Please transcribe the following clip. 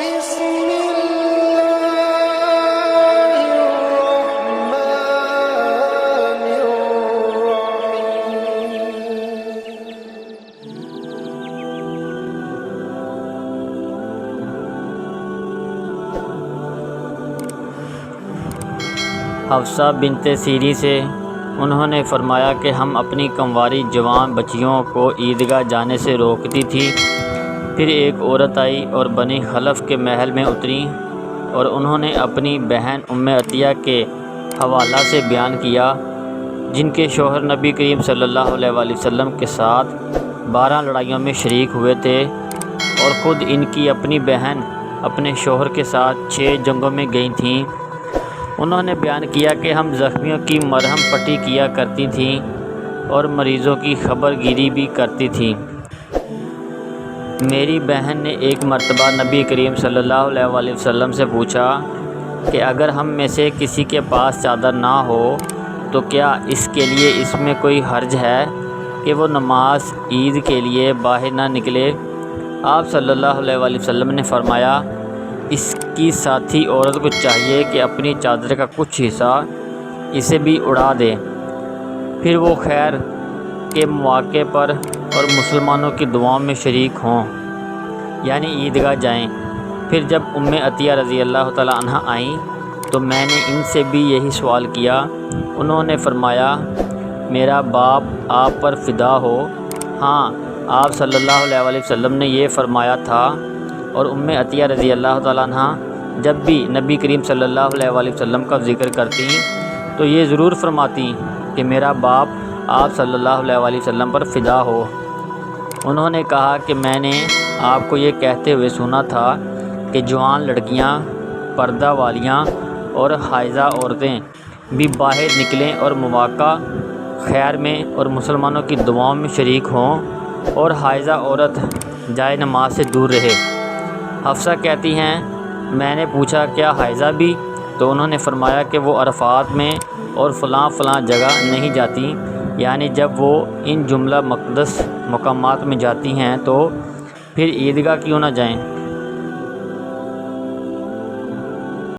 بسم الله الرحمن الرحيم۔ حفصہ بنت سیری سے انہوں نے فرمایا کہ ہم اپنی کنواری جوان بچیوں کو عیدگاہ جانے سے روکتی تھی۔ پھر ایک عورت آئی اور بنی خلف کے محل میں اتری اور انہوں نے اپنی بہن ام عطیہ کے حوالہ سے بیان کیا، جن کے شوہر نبی کریم صلی اللہ علیہ وآلہ وسلم کے ساتھ 12 لڑائیوں میں شریک ہوئے تھے، اور خود ان کی اپنی بہن اپنے شوہر کے ساتھ 6 جنگوں میں گئی تھیں۔ انہوں نے بیان کیا کہ ہم زخمیوں کی مرہم پٹی کیا کرتی تھیں اور مریضوں کی خبر گیری بھی کرتی تھیں۔ میری بہن نے ایک مرتبہ نبی کریم صلی اللہ علیہ وآلہ وسلم سے پوچھا کہ اگر ہم میں سے کسی کے پاس چادر نہ ہو تو کیا اس کے لیے اس میں کوئی حرج ہے کہ وہ نماز عید کے لیے باہر نہ نکلے؟ آپ صلی اللہ علیہ وآلہ وسلم نے فرمایا، اس کی ساتھی عورت کو چاہیے کہ اپنی چادر کا کچھ حصہ اسے بھی اڑا دے، پھر وہ خیر کے مواقع پر اور مسلمانوں کی دعاؤں میں شریک ہوں، یعنی عیدگاہ جائیں۔ پھر جب ام عطیہ رضی اللہ تعالیٰ عنہ آئیں تو میں نے ان سے بھی یہی سوال کیا۔ انہوں نے فرمایا، میرا باپ آپ پر فدا ہو، ہاں آپ صلی اللہ علیہ وآلہ وسلم نے یہ فرمایا تھا۔ اور ام عطیہ رضی اللہ تعالیٰ عنہ جب بھی نبی کریم صلی اللہ علیہ وآلہ وسلم کا ذکر کرتی تو یہ ضرور فرماتی کہ میرا باپ آپ صلی اللہ علیہ وآلہ وسلم پر فدا ہو۔ انہوں نے کہا کہ میں نے آپ کو یہ کہتے ہوئے سنا تھا کہ جوان لڑکیاں، پردہ والیاں اور حائضہ عورتیں بھی باہر نکلیں اور مواقع خیر میں اور مسلمانوں کی دعاؤں میں شریک ہوں، اور حائضہ عورت جائے نماز سے دور رہے۔ حفصہ کہتی ہیں، میں نے پوچھا کیا حائضہ بھی؟ تو انہوں نے فرمایا کہ وہ عرفات میں اور فلاں فلاں جگہ نہیں جاتی، یعنی جب وہ ان جملہ مقدس مقامات میں جاتی ہیں تو پھر عیدگاہ کیوں نہ جائیں؟